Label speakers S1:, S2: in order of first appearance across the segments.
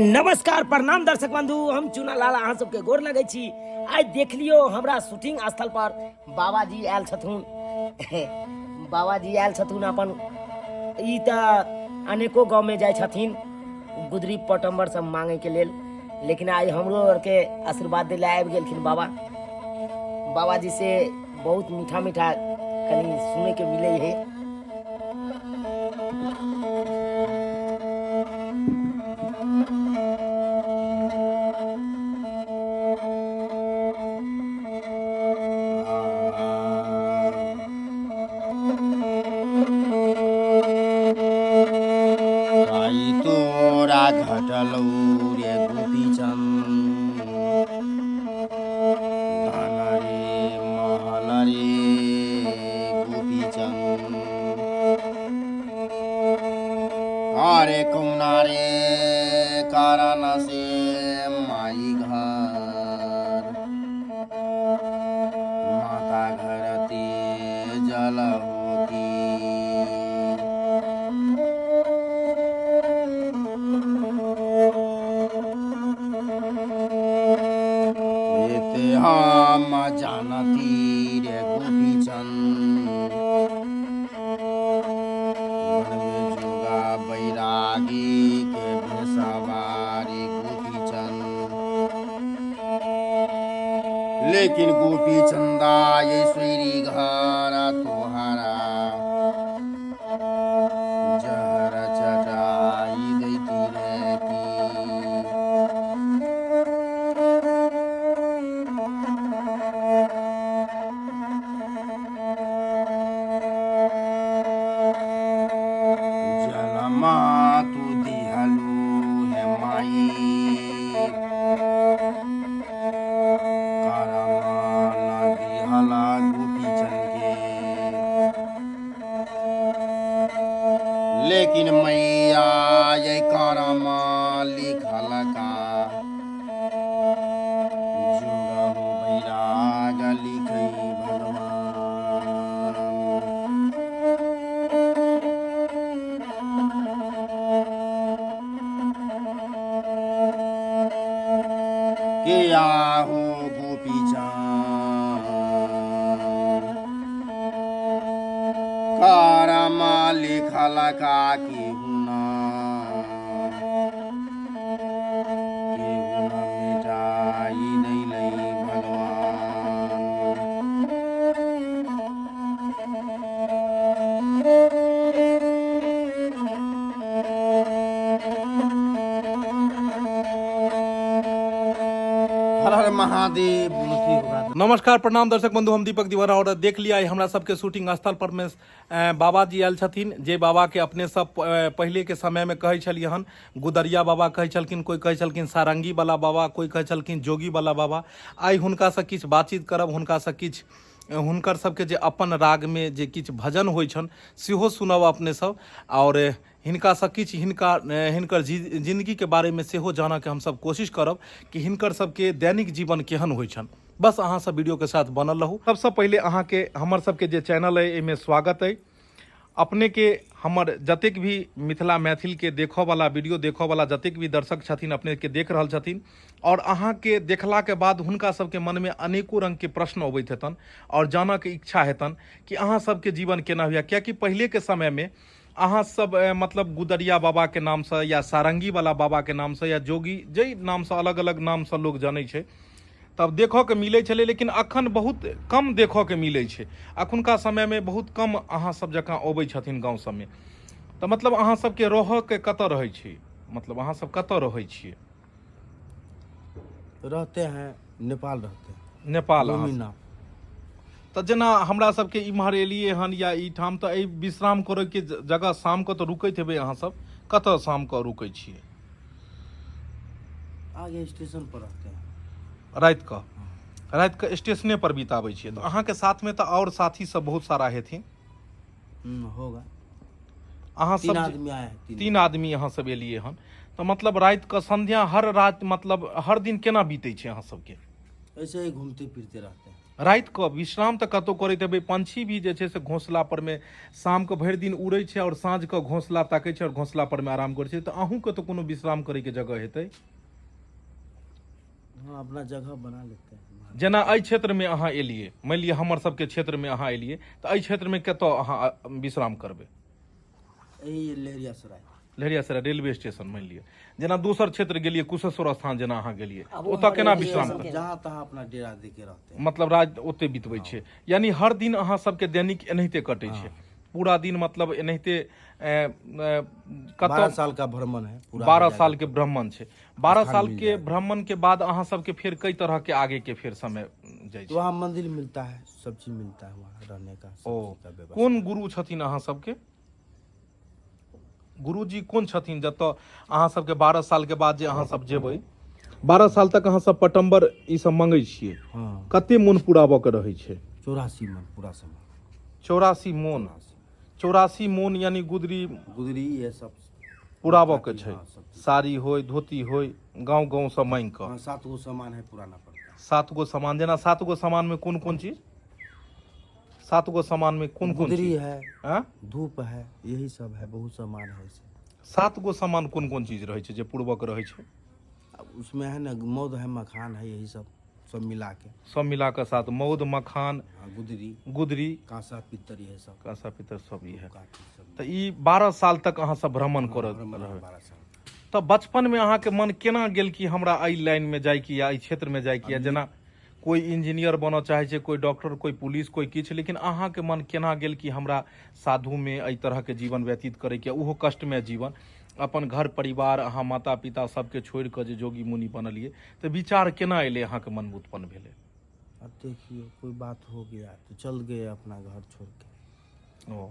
S1: नमस्कार प्रणाम दर्शक बंधु, हम चुना लाल अहाँ सबके गोर लगे छी। आज देख लियो हमरा शूटिंग स्थल पर बाबाजी आयल छथुन। बाबाजी आयल छथुन अपन ई त अनेको गांव में जाय छथिन गुदरी पटम्बर सब मांगे के लेल, लेकिन आज हमरो और के आशीर्वाद दिले आबि गेलखिन बाबा। बाबाजी से बहुत मीठा मीठा कनी सुने के मिले है।
S2: घटलौ रे गोपीचंद धन रे महल रे गोपीचंद अरे कौना रे कारण से माई घर माता घर ते जल होती हम जानती रे गोपीचंद जोगा बैरागी के भेषवारी गोपीचंद, लेकिन गोपीचंदा ये श्री घर तोहरा जहर चटाई देती रहती। तू दिहलू है माई करमाना दिहला गोपीचंद के, लेकिन मैया ये करमा लिखल का जोगा हो बैराग लिखई भगवान। क्या हो गोपीचंद कारमा लिखल का केहुना मिटाई नहीं भगवान। हर हर महादेव।
S3: नमस्कार प्रणाम दर्शक बंधु, हम दीपक दीवाना और देख लिया हमरा सबके शूटिंग स्थल पर में बाबाजी आयल छथिन, जे बाबा के अपने सब पहले के समय में कहे छलिए हन गुदरिया बाबा कहे छलखिन, कोई कहे छलखिन सारंगी वाला बाबा, कोई कहे छलखिन जोगी वाला बाबा। आई हुनका से किछ बातचीत करब, हुनका से किछ हुनकर सबके जे अपन राग में जे किछ भजन होइ छन सेहो सुनब अपने सब, और हिनका से किछ हिनकर जिंदगी के बारे में सेहो जाना के हम सब कोशिश करब कि हिनकर सबके दैनिक जीवन केहन होइ छन। बस अहाँ सब वीडियो के साथ बनल रहू। सबसे पहले अहाँ के हमर सबके जे चैनल है एमे स्वागत है। अपने के हमर जतेक भी मिथिला मैथिल के देखो वाला वीडियो देखो वाला जतेक भी दर्शक छथिन अपने के देख रहल छथिन, और अहाँ के देखला के बाद हुनका सबके मन में अनेको रंग के प्रश्न अबैत हेतन और जाना के इच्छा हेतन कि अहाँ सबके जीवन केना हुआ। क्या पहले के समय में अहाँ सब मतलब गुदरिया बाबा के नाम से या सारंगी वाला बाबा के नाम से या जोगी जै नाम से अलग अलग नाम से लोग जानै छै, तब देखो के मिले छले, लेकिन अखन बहुत कम देखो के मिले छै। अखुनका समय में बहुत कम अहाँ सब जकाँ अबै छथिन गाँव सब में। तो मतलब अहाँ सबके रह के कतऽ रहै छी, मतलब अहाँ सब कतऽ रहै छियै?
S2: रहते हैं नेपाल, रहते हैं
S3: नेपाल। तो जेना हमरा सबके इम्हर एलिए हन या ई ठाम, तो एहि विश्राम करे के जगह शाम को तो रुकैत हेबै अहाँ सब, कतऽ शाम को रुकै छियै?
S2: आगे स्टेशन पर रहते हैं।
S3: रात के स्टेशने पर बिताबै छियै। तो अहाँ के साथ में तो और साथी सब बहुत सारा हेथिन?
S2: होगा।
S3: अहाँ सब
S2: 3 आदमी आए हैं।
S3: 3 आदमी अहाँ सब एलिए हन, तो मतलब रात के संध्या हर रात मतलब हर दिन केना बीते छै अहाँ सबके?
S2: ऐसे ही घूमते फिरते रहते हैं।
S3: रात के विश्राम तऽ कतौ करैत हेबै, पंछी भी जे छै से घोंसला पर में शाम के भरि दिन उड़ै छै और साँझ के घोंसला ताकै छै और घोंसला पर में आराम करै छै, तऽ अहूँ के तऽ कोनो विश्राम करे के जगह हेतै।
S2: हाँ अपना जगह बना लेते हैं।
S3: जेना एहि क्षेत्र में अहाँ एलियै, मान लिअ हमर सबके क्षेत्र में अहाँ एलियै, तऽ एहि क्षेत्र में कतऽ अहाँ विश्राम करबै?
S2: यही लहरियासराय।
S3: लहरियासराय रेलवे स्टेशन मान लिअ। जेना दोसर क्षेत्र गेलियै, कुशेश्वर स्थान जेना अहाँ गेलियै,
S1: अब
S3: ओतऽ
S1: उम्हर
S3: केना
S1: एलियै
S3: विश्राम
S1: सबके।
S3: करबै?
S2: जहाँ तहाँ अपना डेरा दे के रहते हैं।
S3: मतलब रात ओते बितबै छै, यानी हर दिन अहाँ सबके दैनिक एनाहिते कटै छै, पूरा दिन मतलब एनाहिते
S2: 12 साल का भ्रमण है पूरा।
S3: 12 साल के भ्रमण छै। 12
S2: स्थान
S3: साल
S2: मिल
S3: के
S2: जाएगा।
S3: भ्रमण के बाद अहाँ सबके फिर कई तरह के आगे के फिर समय जाइ
S2: तो
S3: छै।
S2: वहाँ मंदिर मिलता है, सब चीज मिलता है वहाँ रहने का, सब
S3: ओ
S2: चीज का व्यवस्था।
S3: कोन गुरु छथिन अहाँ सबके? गुरुजी कोन छथिन जतऽ अहाँ सबके 12 साल के बाद जे अहाँ सब जेबै, 12 साल तक अहाँ सब पटम्बर ई सब मंगै छियै,
S2: हाँ
S3: कते मोन पुराबऽ के रहै छै?
S2: 84 मन पूरा समय।
S3: 84 मोन। 84 मोन यानी गुदरी
S2: गुदरी ये सब
S3: पुराबऽ के छै,
S2: हाँ, सब चीज।
S3: साड़ी होय धोती होय गांव गांव से मांग कऽ।
S2: हाँ 7 गो सामान है पुराना पड़ता है।
S3: 7 गो सामान, जेना 7 गो सामान में कौन कौन चीज? 7 गो सामान में कौन कौन
S2: गुदरी
S3: चीज?
S2: है,
S3: हाँ?
S2: धूप है, यही सब है, बहुत सामान है इसे।
S3: 7 गो सामान कौन कौन चीज रहै छै जे पूर्वक रहै छै?
S2: अब उसमें है ना मौध है, मखान है, यही सब सब मिला के।
S3: सब मिला के साथ मौध मखान
S2: हाँ, गुदरी
S3: गुदरी
S2: कांसा पित्तर ये सब
S3: कांसा पितर सब ई है।
S2: काफी सब
S3: तऽ ई 12 साल तक अहाँ सब भ्रमण करत
S2: भ्रमण है
S3: रहबै।
S2: 12 साल।
S3: तऽ बचपन में अहाँ के मन केना गेल कि हमरा एहि लाइन में जाय कि या एहि क्षेत्र में जाय कि? जेना कोई इंजीनियर बनऽ चाहे छै, कोई डॉक्टर, कोई पुलिस, कोई किछु, लेकिन अहाँ के मन केना गेल कि हमरा साधु में एहि तरह के जीवन व्यतीत करे के, उहो कष्टमय जीवन, अपन घर परिवार अहाँ माता पिता सबके छोड़ कऽ जे जोगी मुनि बनलियै, तऽ विचार केना एलै अहाँ के मन में उत्पन्न भेलै?
S2: अब देखिए कोई बात हो गया तो चल गए अपना घर छोड़ के।
S3: ओ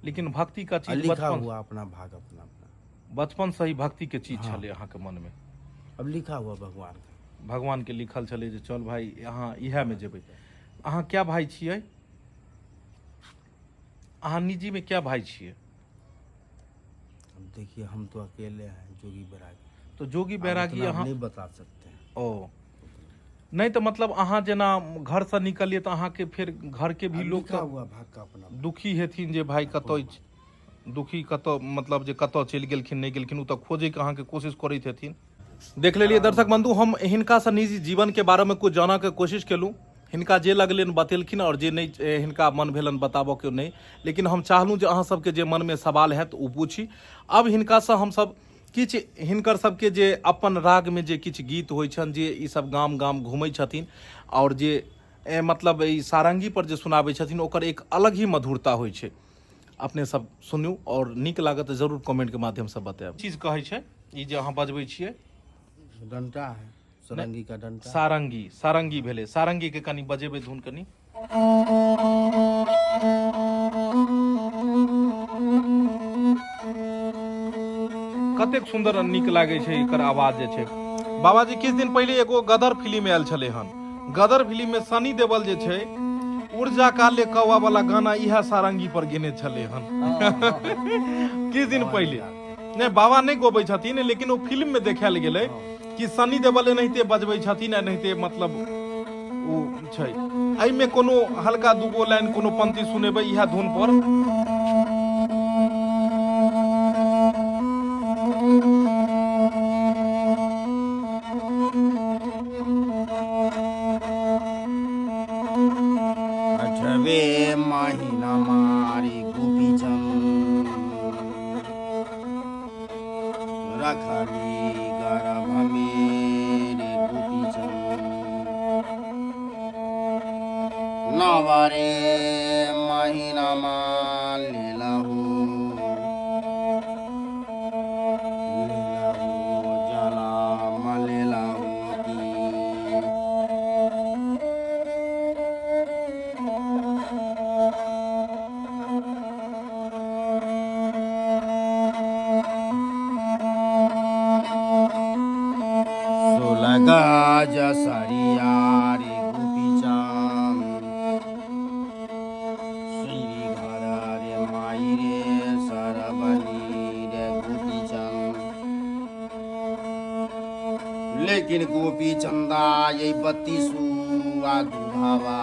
S3: लेकिन भक्ति का चीज
S2: लिखा
S3: बचपन
S2: हुआ अपना भाग अपना अपना।
S3: बचपन से ही भक्ति के चीज
S2: हाँ।
S3: छलै अहाँ के मन में?
S2: अब लिखा हुआ भगवान का।
S3: भगवान के लिखल छलै जे चल भाई यहाँ इहे में जेबै। अहाँ क्या भाई छियै? अहाँ निजी में क्या भाई छियै?
S2: अब देखिए हम तो अकेले हैं जोगी बैरागी।
S3: तो जोगी
S2: अब
S3: बैरागी
S2: उतना
S3: अहाँ
S2: नहीं बता सकते हैं।
S3: ओ नहीं तो मतलब अहाँ जेना घर से निकलिए तो अहाँ के फिर घर के भी
S2: अब
S3: लोग
S2: लिखा
S3: तो
S2: हुआ भाग का अपना।
S3: दुखी हेथिन जे भाई कतऽ दुखी कतऽ मतलब जे कतऽ चलि गेलखिन नहीं गेलखिन, उ तऽ खोजे के अहाँ के कोशिश करैत हेथिन। देख लेलिए दर्शक बंधु, हम हिनका से निजी जीवन के बारे में कुछ जानऽ के कोशिश केलूँ। हिनका जे लगलनि बतेलखिन और जे नहीं हिनका मन भेलन बताबऽ के नहीं, लेकिन हम चाहलूँ जे अहाँ सबके जे मन में सवाल हैत ओ पूछी। अब हिनका से हम सब किछु हिनकर सबके जे अपन राग में जे किछु गीत होइ छनि, जे ई सब गाम गाम घूमै छथिन और जे मतलब ई सारंगी पर जे सुनाबै छथिन, ओकर एक अलग ही मधुरता होइ छै। अपने सब सुनू और नीक लागत तऽ जरूर कमेंट के माध्यम से बतायब। चीज कहै छै ई जे अहाँ बजबै छियै?
S2: डंटा है, सरंगी का डंटा।
S3: सारंगी, सारंगी भेलै। सारंगी के कनी बजेबै धुन कनी। कतेक सुंदर नीक लागे छै एकर आवाज जे छै। बाबाजी किछु दिन पहले एगो गदर फिल्म आयल छलै हन। गदर फिल्म में सनी देओल जे छै ऊर्जा काले कौआ वाला गाना इहा सारंगी पर गेने छलै हन। किछु दिन पहले नहीं बाबा नहीं गोबै छथिन, लेकिन वो फिल्म में देखायल गेलै कि सनी देओल एनाहिते बजबै छथिन, एनाहिते मतलब ओ छै। एहि में कोनो हल्का दूगो लाइन कोनो पंक्ति सुनेबै इहा धुन पर।
S2: अठवे महीना मारी गोपी चंद रखली गर्भ मेरे गोपी चंद। नवरे महीना मान लीला हो जना मलेला होती। सोलगा जसरिया रे गोपी चांद श्री घर रे माई रे सरबनी रे गोपी चंद। लेकिन गोपी चंदा ये 32 दुहा हवा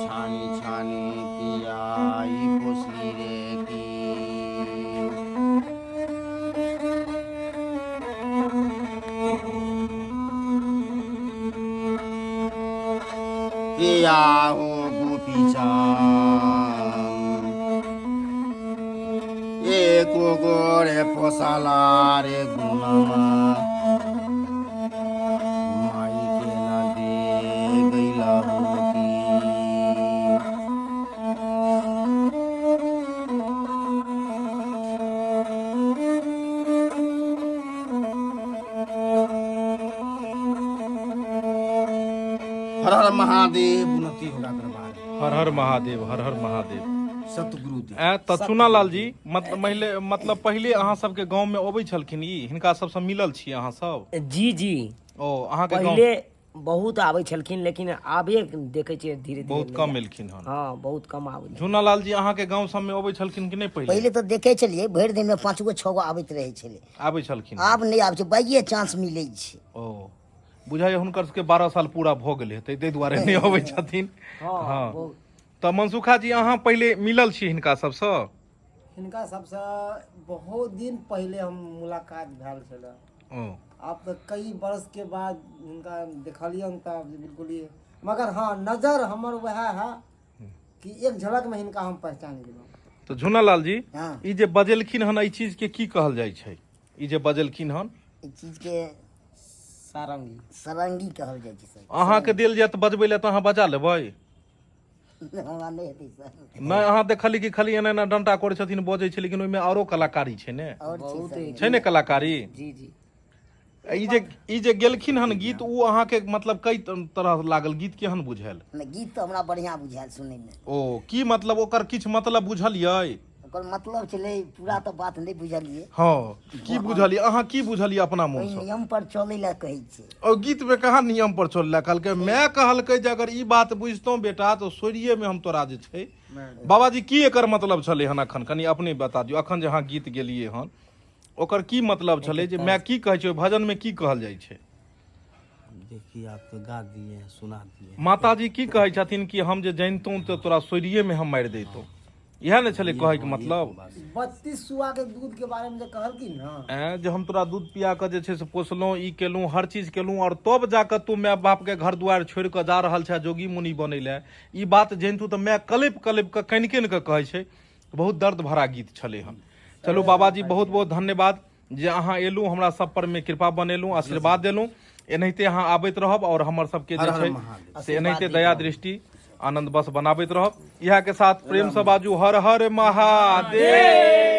S2: छानी छानी पियाई पोसली रे की पिया हो गोपी एक गोरे पोसाला रे गुनामा माई के ना दे गईला होती हर हर महादेव उन्नति होगा दरबार
S3: हर हर महादेव, हर हर महादेव।
S2: सतगुरुदेव
S3: तो चुनालाल जी मतलब पहले अहाँ सबके गांव में अबै छलखिन ई, हिनका सबसँ मिलल छी अहाँ सब?
S1: जी जी,
S3: ओ अहाँ के गांव
S1: पहले बहुत आबै छलखिन, लेकिन आबे देखे छियै धीरे धीरे
S3: बहुत कम एलखिन हन।
S1: हाँ बहुत कम आबै।
S3: झुनालाल जी अहाँ के गांव सब में अबै छलखिन कि नहीं?
S4: पहले तो देखे छलिए भरि दिन में 5 गो 6 गो आबैत रहे छले,
S3: आबै छलखिन।
S4: आब नहीं आबै छै, बाइये चांस मिलै छै।
S3: ओ बुझाइए हुनकर सबके 12 साल पूरा भ गेल हेतै, ताहि दुआरे नहीं अबै छथिन। हाँ तो मनसुखा जी अहाँ पहले मिलल छी हिनका सबसँ?
S5: हिनका सबसे बहुत दिन पहले हम मुलाकात भेल छल।
S3: ओ
S5: अब तो कई वर्ष के बाद हिनका देखलियन त बिल्कुल ही, मगर हाँ नजर हमर वह है कि एक झलक में हिनका हम पहचान गेलहुँ।
S3: तो झुनालाल जी
S4: हाँ।
S3: ई जे बजेलखिन हन, ई चीज के की कहल जाइ छै? ई जे बजेलखिन हन
S4: ई चीज के
S1: सारंगी
S4: सरंगी कहल जाइ छै सर।
S3: अहाँ के देल जायत बजबै लए तऽ अहाँ बजा लेबै?
S4: हमरा नहीं हेतै सर।
S3: नहीं अहाँ देखली कि खाली एना एना डंटा करै छथिन, बजै छै, लेकिन ओहिमे औरो कलाकारी छै ने?
S4: और
S3: छै ने कलाकारी?
S1: जी जी।
S3: ई जे गेलखिन हन गीत, उ अहाँ के मतलब कई तरह लागल? गीत केहन बुझायल?
S4: गीत तो हमरा बढ़िया बुझायल सुनै में।
S3: ओ की मतलब ओकर किछ मतलब बुझलियै?
S4: ओकर मतलब छलै, पूरा तो बात नहीं बुझलिए।
S3: हाँ की बुझलियै अहाँ? की बुझलियै अपना मुंह से?
S4: नियम पर चलै ला कहै छै।
S3: और गीत में कहाँ नियम पर चललै? कहलकै मैं कहलकै जे अगर ई बात बुझतौ बेटा तो सोरिये में हम तोरा जे छै। बाबाजी की एकर मतलब छलै हन? अखन कनी अपने बता दियौ, अखन जे अहाँ गीत गेलियै हन ओकर की मतलब छलै? जे मैं की कहै छै भजन में की कहल जाइ छै?
S2: देखिए आप तो गा दिए सुना दिए।
S3: माताजी की कहै छथिन कि हम जे जनितौं तो तोरा सोरिये में हम मारि दैतौं, इएह ने छलै कहै के मतलब?
S5: 32 सुआ के दूध के बारे में जे कहलखिन ना,
S3: जे हम तोरा दूध पिया के जे छै से पोसलहुँ, ई केलहुँ, हर चीज केलहुँ, और तब जाकऽ तू माय बाप के घर दुआरि छोड़ि कऽ जा रहल छै जोगी मुनि बनै लए, ई बात जनितू तऽ माय कलप कलप कऽ कनिके के कहै छै। बहुत दर्द भरा गीत छलै हन। चलू बाबाजी बहुत बहुत धन्यवाद जे अहाँ एलहुँ, हमरा सब पर में कृपा बनेलहुँ, आशीर्वाद देलहुँ। एनाहिते अहाँ आबैत रहब और हमर सबके जे छै से एनाहिते दया दृष्टि आनंद बस बनाबैत रहब। इएह के साथ प्रेम से बाजू हर हर महादेव।